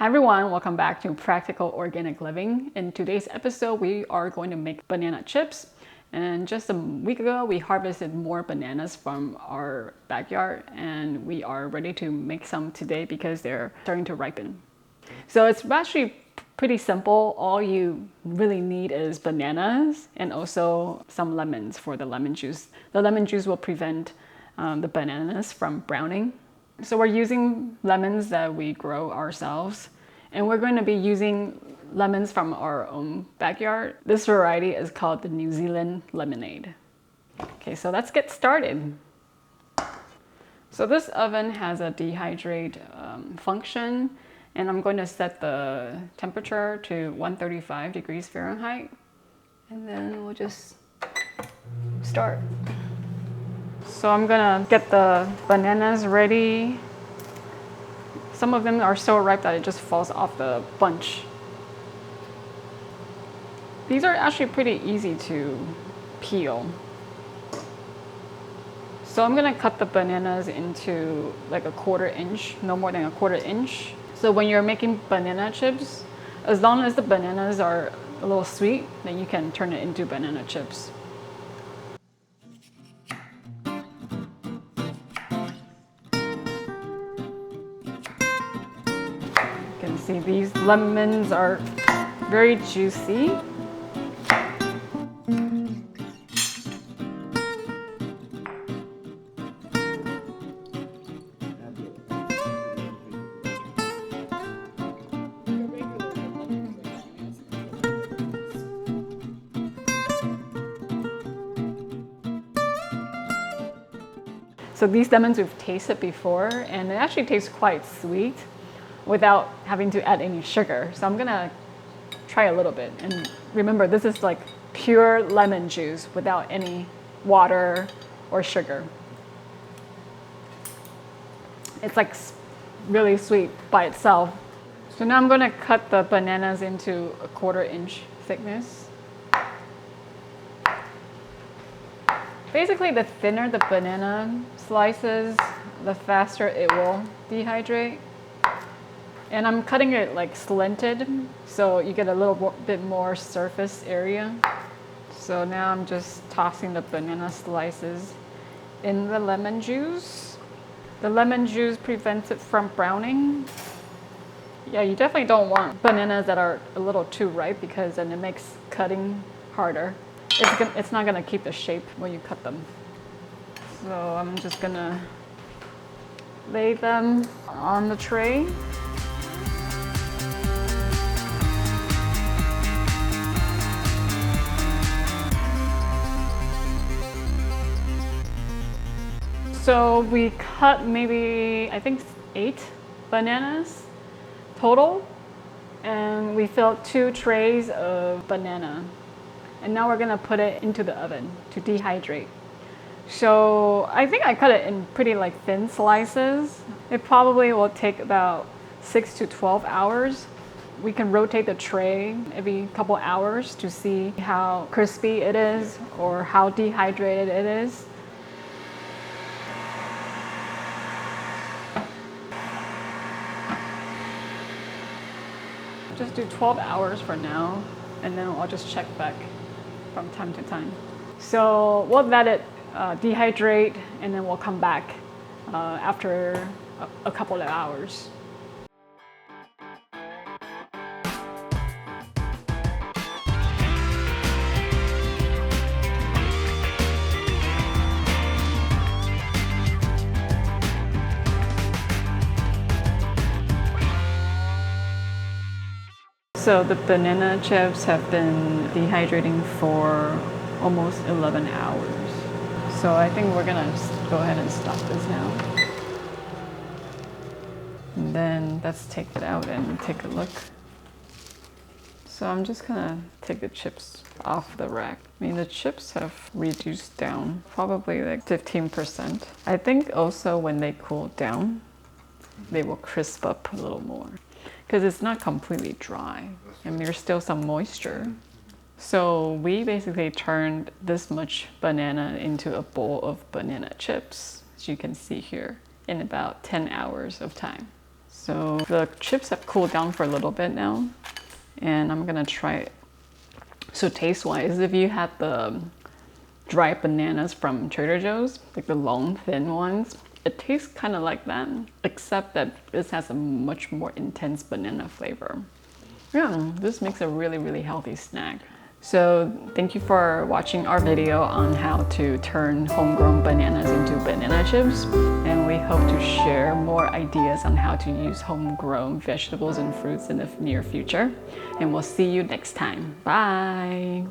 Hi everyone, welcome back to Practical Organic Living. In today's episode, we are going to make banana chips. And just a week ago, we harvested more bananas from our backyard and we are ready to make some today because they're starting to ripen. So it's actually pretty simple. All you really need is bananas and also some lemons for the lemon juice. The lemon juice will prevent the bananas from browning. So we're using lemons that we grow ourselves, and we're going to be using lemons from our own backyard. This variety is called the New Zealand lemonade. Okay, so let's get started. So this oven has a dehydrate function, and I'm going to set the temperature to 135 degrees Fahrenheit, and then we'll just start. So I'm gonna get the bananas ready. Some of them are so ripe that it just falls off the bunch. These are actually pretty easy to peel. So I'm gonna cut the bananas into like a 1/4 inch, no more than a 1/4 inch. So when you're making banana chips, as long as the bananas are a little sweet, then you can turn it into banana chips. You can see these lemons are very juicy. So these lemons we've tasted before, and it actually tastes quite sweet without having to add any sugar. So I'm gonna try a little bit. And remember, this is like pure lemon juice without any water or sugar. It's like really sweet by itself. So now I'm gonna cut the bananas into a 1/4 inch thickness. Basically, the thinner the banana slices, the faster it will dehydrate. And I'm cutting it like slanted, so you get a little bit more surface area. So now I'm just tossing the banana slices in the lemon juice. The lemon juice prevents it from browning. Yeah, you definitely don't want bananas that are a little too ripe because then it makes cutting harder. It's not gonna keep the shape when you cut them. So I'm just gonna lay them on the tray. So we cut maybe, I think 8 bananas total, and we filled 2 trays of banana. And now we're gonna put it into the oven to dehydrate. So I think I cut it in pretty like thin slices. It probably will take about 6 to 12 hours. We can rotate the tray every couple hours to see how crispy it is or how dehydrated it is. Just do 12 hours for now, and then I'll just check back from time to time. So we'll let it dehydrate, and then we'll come back after a couple of hours. So the banana chips have been dehydrating for almost 11 hours. So I think we're gonna go ahead and stop this now. And then let's take it out and take a look. So I'm just gonna take the chips off the rack. I mean, the chips have reduced down, probably like 15%. I think also when they cool down, they will crisp up a little more, because it's not completely dry and there's still some moisture. So we basically turned this much banana into a bowl of banana chips, as you can see here, in about 10 hours of time. So the chips have cooled down for a little bit now, and I'm gonna try it. So taste-wise, if you had the dried bananas from Trader Joe's, like the long, thin ones, it tastes kind of like that, except that this has a much more intense banana flavor. Yeah, this makes a really, really healthy snack. So thank you for watching our video on how to turn homegrown bananas into banana chips. And we hope to share more ideas on how to use homegrown vegetables and fruits in the near future. And we'll see you next time. Bye.